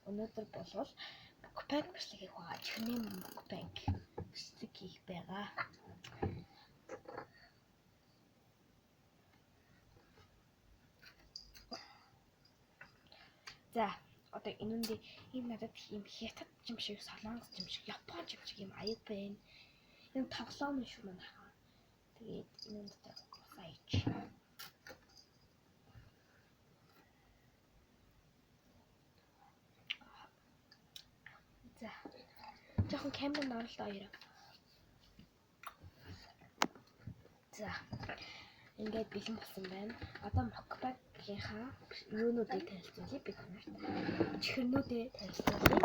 Өнөөдөр болвол мукбанг бичлэг хийх байгаа. Чихний мукбанг бичлэг хийх байгаа. За, одоо энэ үндэ ийм надад ийм хятад юм шиг, солонгос юм шиг, япон юм шиг ийм аяг байна. Энэ тоглоом юм шиг манай хаа. Тэгээд энэ үндэ госаач. За. Жохон камерын оролдоо хоёроо. За. Ингээд бэлэн болсон байна. Одоо мукбангийнхаа юунуудыг танилцуулъя би танарт. Чихэрнүүдээ танилцуулъя.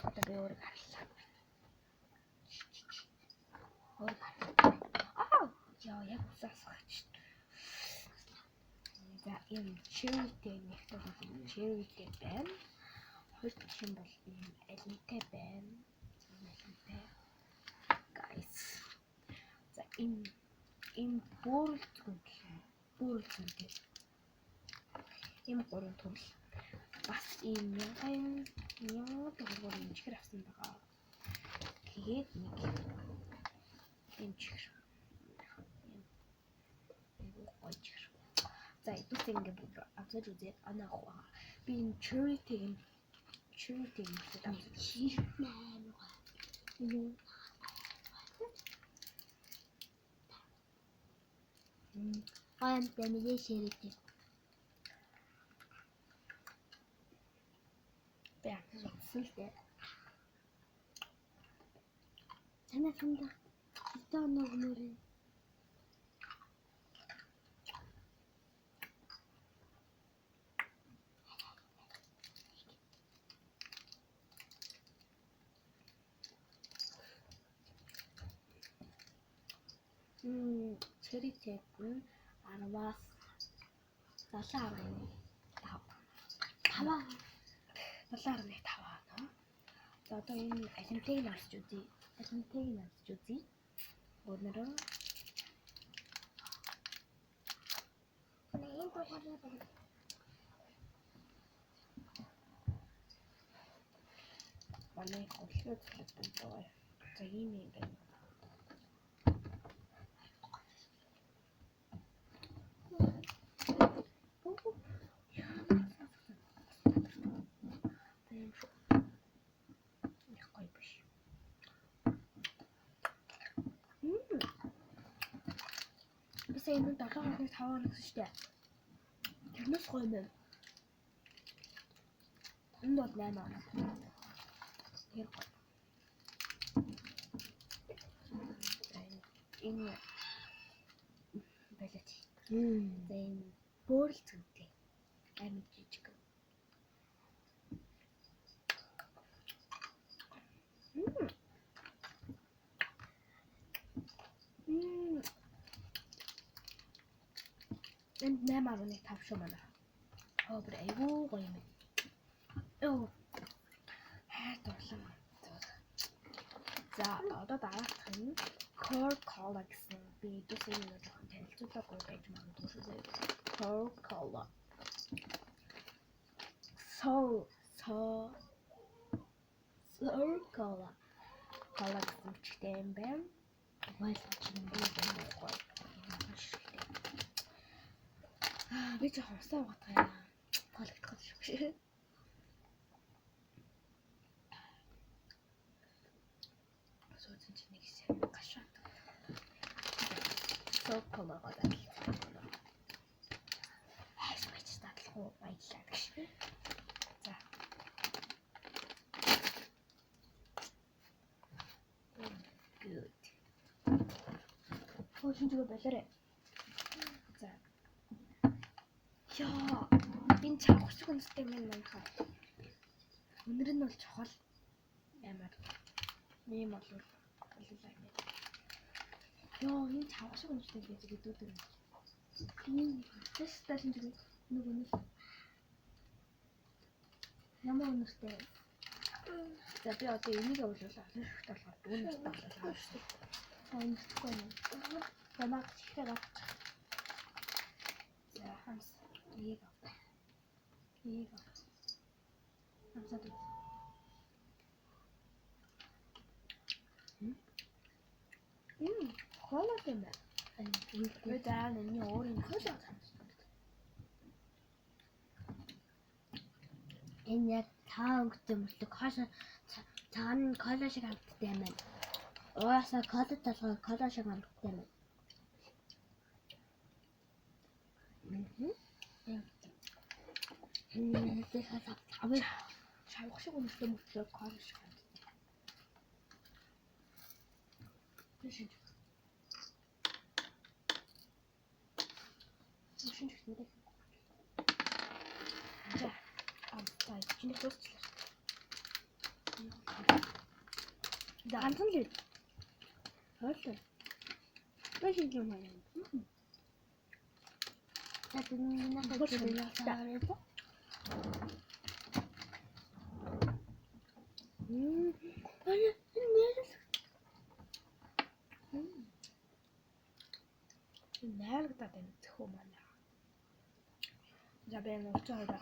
Одоо би өөрийг харлаа. Яа, яг усаасгаач. За, энэ cherry-тэй нэгтэй бол cherry-тэй байна. Хоёр чин бол ийм алинтай байна. Алинтай. Guys. За, энэ бүрэлдэхүүн. Ийм гурван төрөл. Бас ийм мянган төгрөгөөр юм чихэр авсан байгаа. Тэгээд нэг ийм чихэр. За, итус ингэ бүр авчиж үзээд анаах байгаа. Би энэ cherry-тэй авчиж юу? Айн тэнийгээ ширээтэй. Би авсан л дээ. Танаа хэмдэ. Хитаа ногнорын. Cherry cake нь 10-аас 7.5. 7.5. За одоо энэ алинтыг нарсч үзье. Өнөөдөр манай хөлөөд хэлдэг. За ийм юм байна. Энэ 7.5 гэсэн шүү дээ. Тэрнээс гоё юм. Энэ бол 8. Тэр гоё. Энэ балет. За энэ бөөрл зүйтэй. Амин жижиг. Энд 8.5 шүү манай. Өөр айгүй гоё юм. Оо. Хайр дурлаа. За одоо дараах нь Coca-Cola гэсэн би дүүсээ нэг жоохон танилцуулаагүй байж магадгүй шүү дээ. Coca-Cola. Coca-Cola. Cola гэсэн чигтэй юм байна. Ойлгож байна уу? Би жоохон усаа угаах юм. Тоологдох шүү. Суусан чинь нэг хэсэг гашаа. Coca-Cola гадаг. Хайсмайч татлах уу баялаа гэж. За. Good. Хөөшинжөө болоорой. За. Яа, энэ чавхч хүнстэй маань хаа. Өнөр нь бол чухал амар. Ийм болов боллоо юм. Яа, энэ чавхч хүнстэй гэж өгдөөд. Тэстээс энэ нэг өнөр. Ямар өнөртэй. За би одоо энийг явууллаа. Хөрхт болохоор дүүнээс таглаа шүү дээ. Сонирхолтой юм. Ямаг чихээр авчих. За хамс. Ийг. Хамсаад. Кола юм байна. Ой даа миний өөрийн кола санагдсан. Энэ яг таа өнгөтэй мөрлөг хаашаа цаана кола шиг хамттай юм байна. Угаасаа кола толгой кола шиг хамттай юм. Тэгэхээр аваа Шавх шиг өнгөтэй мөрлөг кола шиг хамттай. Шинж гэсэн. За. Аа, чиний дуусчлаа. ганцхан л үү? Хойлоо. Маш их юм байна. Тэний надад яасан. Найрагдаад байна зөхөө манай. За би энэ уцаа хойдоо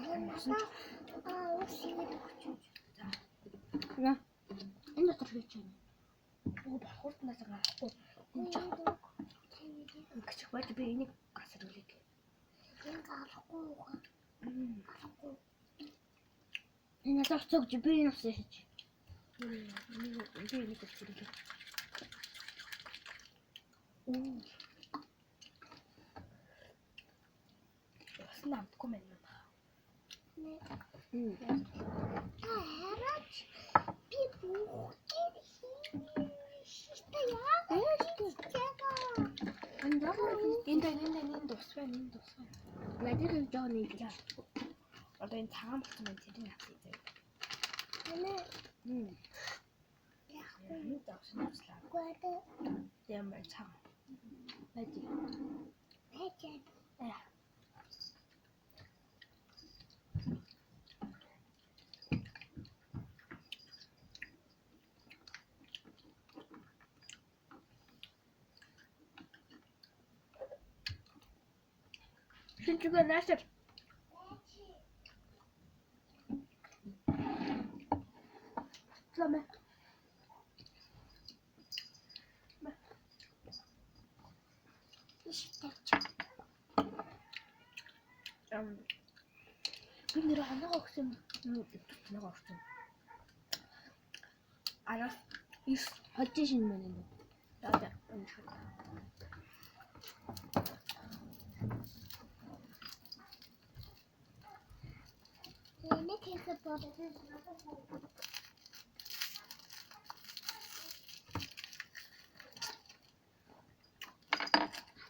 Усигэд өгч. За. На. Энэ дотор хийж байна. Оо бохорднаас гарахгүй. Энд гэж би энийг гасар үлээ. Энэ гарахгүй уу? Гарахгүй. Энэ тохцогч би энэ ус хийж. Би энийг гасар үлээ. Яснаа амтгүй мэн. Хараач би бүгдийг хийчихсэн яа. Энэ дусваа. Надад энэ жоо нэг. Одоо энэ цагаан болсон байна тэрийг авчих. Яг энэ давснааслаа. гоо. Ямар цаг. Байди. Яа. Шинжлэх наашир. Лама. Би нэр ханаа өгсөн нэг өгсөн. Араа ис Хожин шин мэн энэ. даа энэ шиг. Нэг хэсэг бодсон.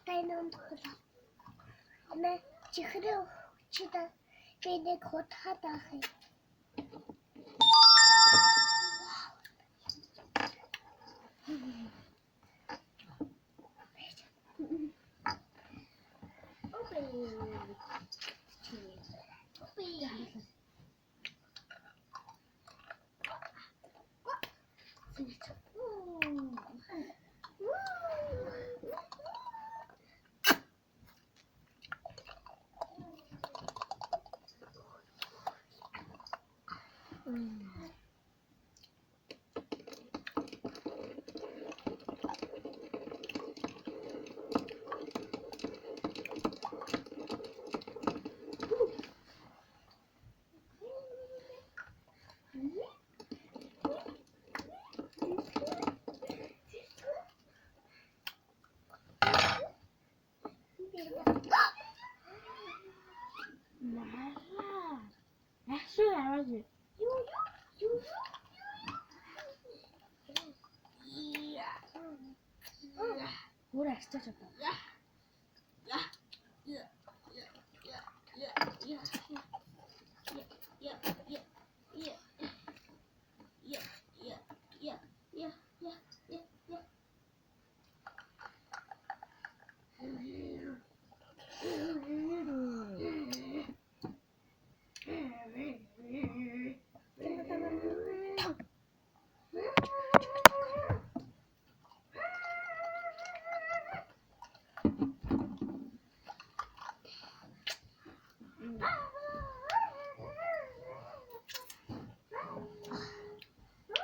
Тайнон тохиолоо. Нэ чихрээ чида би нэг хотхад ахыг. Ora sta chapa.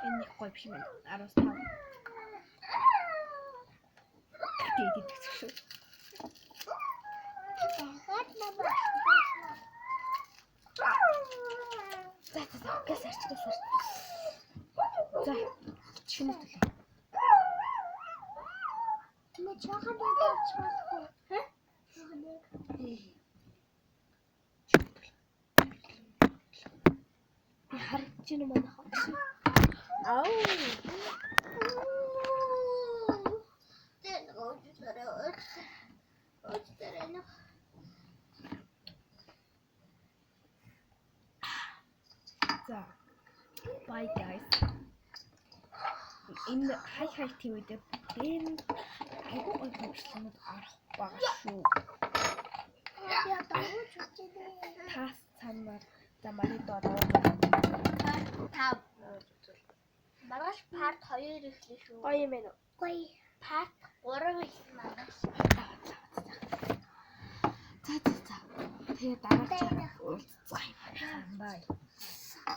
Энэ их гоё биш юм. 15. Идээ идэх шүү. За газ арч. За шинэ төлөө. Нэ чахан дээрч басгүй. Хэ? Би харж байна манай хагас. Ау. Тэн гоочтороо. Очтороо. За. Bye guys. Энэ хай твэдэ бэн айгуу гоё хөвчлөнөд арах байгаа шүү. Я дагууч үзээ. Тас цаанаар за манай доо. Тав. Маргааш парт 2 эхлэв шүү. Гоё юм байна уу? Гоё. Парт 3 эхлэх маргааш. За. Тэгээ дараач уулзцгаая. Бай.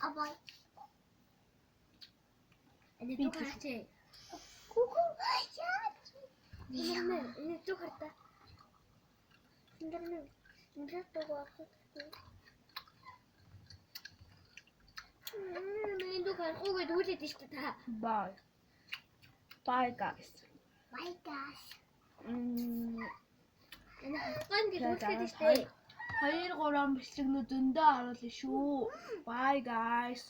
Абай. Би Энэ тухайч. Гүгү яа. Энэ тухайта. Эндээ дугаах. Миний тухай гүгээд үлээд штэ та. Bye. Bye guys. Bye guys. Энэ хатган гэж үлээд штэ. 2 3 бичлэгнүүд өндөө оруулаа шүү. Bye guys.